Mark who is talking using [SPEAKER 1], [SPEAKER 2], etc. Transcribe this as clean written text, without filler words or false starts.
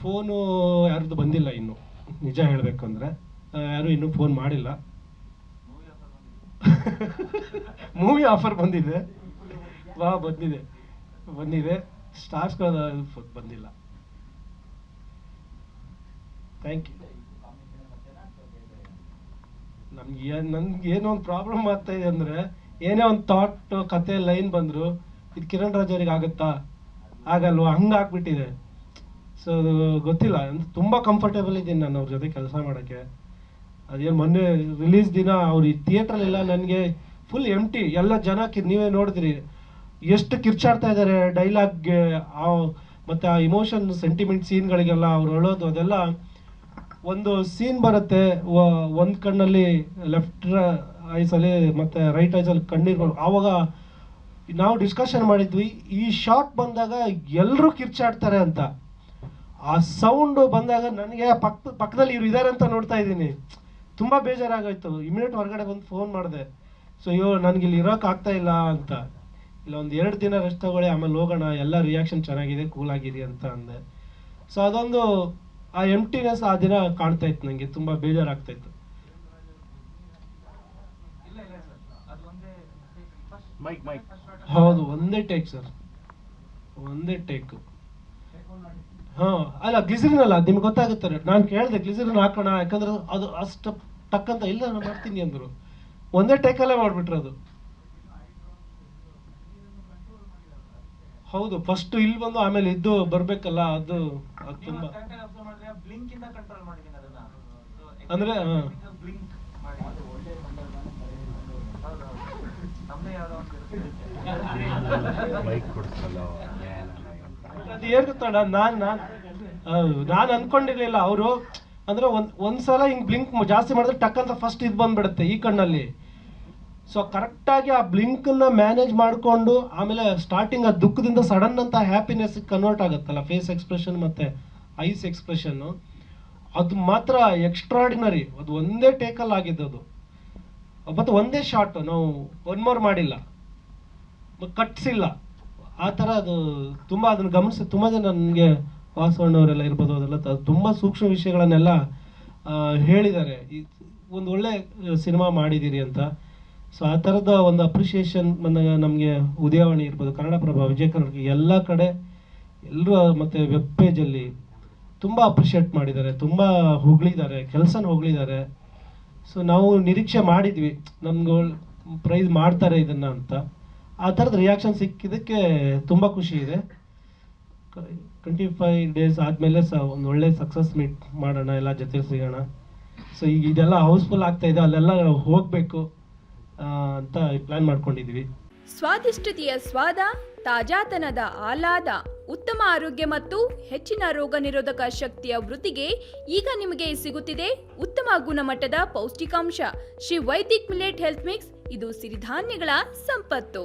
[SPEAKER 1] Phone ಯಾರ್ದು ಬಂದಿಲ್ಲ ಇನ್ನು, ನಿಜ ಹೇಳಬೇಕು ಅಂದರೆ ಯಾರು ಇನ್ನೂ ಫೋನ್ ಮಾಡಿಲ್ಲ. ಮೂವಿ ಆಫರ್ ಬಂದಿದೆ, ಬಂದಿದೆ ಸ್ಟಾರ್ಸ್ಗಳ ಬಂದಿಲ್ಲ. Thank you. ನನ್ಗೆ ಏನೋ ಒಂದು ಪ್ರಾಬ್ಲಮ್ ಆಗ್ತಾ ಇದೆ ಅಂದರೆ, ಏನೇ ಒಂದು ಥಾಟ್ ಕತೆ ಲೈನ್ ಬಂದರು ಇದು ಕಿರಣ್ ರಾಜ್ ಅವ್ರಿಗೆ ಆಗುತ್ತಾ ಆಗಲ್ವಾ ಹಂಗೆ ಆಗ್ಬಿಟ್ಟಿದೆ. ಸೊ ಅದು ಗೊತ್ತಿಲ್ಲ, ತುಂಬ ಕಂಫರ್ಟೇಬಲ್ ಇದ್ದೀನಿ ನಾನು ಅವ್ರ ಜೊತೆ ಕೆಲಸ ಮಾಡೋಕ್ಕೆ. ಅದೇನು ಮೊನ್ನೆ ರಿಲೀಸ್ ದಿನ ಅವ್ರು ಈ ಥಿಯೇಟ್ರಲ್ಲೆಲ್ಲ ನನಗೆ ಫುಲ್ ಎಂಟಿ, ಎಲ್ಲ ಜನ ನೀವೇ ನೋಡಿದ್ರಿ ಎಷ್ಟು ಕಿರ್ಚಾಡ್ತಾ ಇದ್ದಾರೆ ಡೈಲಾಗ್ಗೆ, ಮತ್ತು ಆ ಇಮೋಷನ್ ಸೆಂಟಿಮೆಂಟ್ ಸೀನ್ಗಳಿಗೆಲ್ಲ ಅವ್ರು ಹೇಳೋದು ಅದೆಲ್ಲ. ಒಂದು ಸೀನ್ ಬರುತ್ತೆ, ಒಂದು ಕಣ್ಣಲ್ಲಿ ಲೆಫ್ಟ್ ಐಸಲ್ಲಿ ಮತ್ತು ರೈಟ್ ಐಸಲ್ಲಿ ಕಣ್ಣೀರು, ಆವಾಗ ನಾವು ಡಿಸ್ಕಷನ್ ಮಾಡಿದ್ವಿ ಈ ಶಾಟ್ ಬಂದಾಗ ಎಲ್ಲರೂ ಕಿರ್ಚಾಡ್ತಾರೆ ಅಂತ. ಆ ಸೌಂಡು ಬಂದಾಗ ನನಗೆ ಪಕ್ಕದಲ್ಲಿ ಇವ್ರು ಇದ್ದಾರೆ ಅಂತ ನೋಡ್ತಾ ಇದ್ದೀನಿ, ತುಂಬ ಬೇಜಾರಾಗೋಯ್ತು. ಇಮಿಡಿಯೇಟ್ ಹೊರಗಡೆ ಬಂದು ಫೋನ್ ಮಾಡಿದೆ. ಸೊ ಅಯ್ಯೋ ನನಗಿಲ್ಲಿ ಇರೋಕ್ಕಾಗ್ತಾ ಇಲ್ಲ ಅಂತ, ಇಲ್ಲ ಒಂದು 2 ದಿನ ರೆಸ್ಟ್ ತಗೊಳ್ಳಿ ಆಮೇಲೆ ಹೋಗೋಣ, ಎಲ್ಲ ರಿಯಾಕ್ಷನ್ ಚೆನ್ನಾಗಿದೆ ಕೂಲ್ ಆಗಿರಿ ಅಂತ ಅಂದೆ. ಸೊ ಅದೊಂದು ಆ ಎಂಟಿನೆಸ್ ಆ ದಿನ ಕಾಣ್ತಾ ಇತ್ತು, ನನಗೆ ತುಂಬ ಬೇಜಾರಾಗ್ತಾ ಇತ್ತು. ಹೌದು, ಒಂದೇ ಟೇಕ್ ಸರ್, ಒಂದೇ ಟೇಕ್. ಹಾಂ ಅಲ್ಲ ಗ್ಲಿಸರಿನ್ ಅಲ್ಲ, ನಿಮ್ಗೆ ಗೊತ್ತಾಗುತ್ತಾರೆ. ನಾನು ಕೇಳಿದೆ ಗ್ಲಿಸರಿನ್ ಹಾಕೋಣ ಯಾಕಂದ್ರೆ ಅದು ಅಷ್ಟು ಟಕ್ಕಂತ, ಇಲ್ಲ ನಾನು ಮಾಡ್ತೀನಿ ಅಂದರು. ಒಂದೇ ಟೇಕಲ್ಲೇ ಮಾಡಿಬಿಟ್ರು ಅದು. ಹೌದು, ಫಸ್ಟ್ ಇಲ್ಲಿ ಬಂದು ಆಮೇಲೆ ಇದ್ದು ಬರಬೇಕಲ್ಲ, ಅದು ತುಂಬ ಅಂದರೆ ಅದು ಏನು ಗೊತ್ತಣ್ಣ, ನಾನು ಅನ್ಕೊಂಡಿರ್ಲಿಲ್ಲ ಅವರು ಅಂದರೆ ಒಂದ್ಸಲ ಹಿಂಗೆ ಬ್ಲಿಂಕ್ ಜಾಸ್ತಿ ಮಾಡಿದ್ರೆ ಟಕ್ ಅಂತ ಫಸ್ಟ್ ಇದು ಬಂದ್ಬಿಡುತ್ತೆ ಈ ಕಣ್ಣಲ್ಲಿ. ಸೊ ಕರೆಕ್ಟಾಗಿ ಆ ಬ್ಲಿಂಕನ್ನು ಮ್ಯಾನೇಜ್ ಮಾಡಿಕೊಂಡು ಆಮೇಲೆ ಸ್ಟಾರ್ಟಿಂಗ್ ಆ ದುಃಖದಿಂದ ಸಡನ್ ಅಂತ ಹ್ಯಾಪಿನೆಸ್ಗೆ ಕನ್ವರ್ಟ್ ಆಗುತ್ತಲ್ಲ ಫೇಸ್ ಎಕ್ಸ್ಪ್ರೆಷನ್ ಮತ್ತು ಐಸ್ ಎಕ್ಸ್ಪ್ರೆಷನ್ನು, ಅದು ಮಾತ್ರ ಎಕ್ಸ್ಟ್ರಾರ್ಡಿನರಿ. ಅದು ಒಂದೇ ಟೇಕಲ್ಲಿ ಆಗಿದ್ದದು, ಮತ್ತು ಒಂದೇ ಶಾಟ್, ನಾವು ಒನ್ ಮೋರ್ ಮಾಡಿಲ್ಲ, ಕಟ್ಸಿಲ್ಲ ಆ ಥರ. ಅದು ತುಂಬ ಅದನ್ನು ಗಮನಿಸಿ ತುಂಬ ಜನ ನನಗೆ ವಾಸವಣ್ಣವರೆಲ್ಲ ಇರ್ಬೋದು, ಅದೆಲ್ಲ ತುಂಬ ಸೂಕ್ಷ್ಮ ವಿಷಯಗಳನ್ನೆಲ್ಲ ಹೇಳಿದ್ದಾರೆ, ಒಂದು ಒಳ್ಳೆ ಸಿನಿಮಾ ಮಾಡಿದ್ದೀರಿ ಅಂತ. ಸೊ ಆ ಥರದ ಒಂದು ಅಪ್ರಿಷಿಯೇಷನ್ ಬಂದಾಗ ನಮಗೆ ಉದಯವಾಣಿ ಇರ್ಬೋದು, ಕನ್ನಡಪ್ರಭ, ವಿಜಯ ಕರ್ನಾಟಕ ಎಲ್ಲ ಕಡೆ ಎಲ್ಲರೂ ಮತ್ತು ವೆಬ್ ಪೇಜಲ್ಲಿ ತುಂಬ ಅಪ್ರಿಷಿಯೇಟ್ ಮಾಡಿದ್ದಾರೆ, ತುಂಬ ಹೊಗಳಿದ್ದಾರೆ, ಕೆಲಸನ ಹೊಗಳಿದ್ದಾರೆ. ಸೊ ನಾವು ನಿರೀಕ್ಷೆ ಮಾಡಿದ್ವಿ ನಮ್ಗೆ ಪ್ರೈಸ್ ಮಾಡ್ತಾರೆ ಇದನ್ನು ಅಂತ. ಆ ಥರದ ರಿಯಾಕ್ಷನ್ ಸಿಕ್ಕಿದ್ದಕ್ಕೆ ತುಂಬ ಖುಷಿ ಇದೆ. 25 ಡೇಸ್ ಆದಮೇಲೆ ಒಂದು ಒಳ್ಳೆ ಸಕ್ಸಸ್ ಮೀಟ್ ಮಾಡೋಣ, ಎಲ್ಲ ಜೊತೆ ಸಿಗೋಣ. ಸೊ ಈಗ ಇದೆಲ್ಲ ಹೌಸ್ಫುಲ್ ಆಗ್ತಾ ಇದೆ, ಅಲ್ಲೆಲ್ಲ ಹೋಗಬೇಕು ಅಂತ ಪ್ಲಾನ್ ಮಾಡ್ಕೊಂಡಿದ್ವಿ.
[SPEAKER 2] ಸ್ವಾದಿಷ್ಟತೆಯ ಸ್ವಾದ, ತಾಜಾತನದ ಆಹ್ಲಾದ, ಉತ್ತಮ ಆರೋಗ್ಯ ಮತ್ತು ಹೆಚ್ಚಿನ ರೋಗ ನಿರೋಧಕ ಶಕ್ತಿಯ ವೃದ್ಧಿಗೆ ಈಗ ನಿಮಗೆ ಸಿಗುತ್ತಿದೆ ಉತ್ತಮ ಗುಣಮಟ್ಟದ ಪೌಷ್ಟಿಕಾಂಶ Shri Vaidik millet health mix. ಇದು ಸಿರಿಧಾನ್ಯಗಳ ಸಂಪತ್ತು.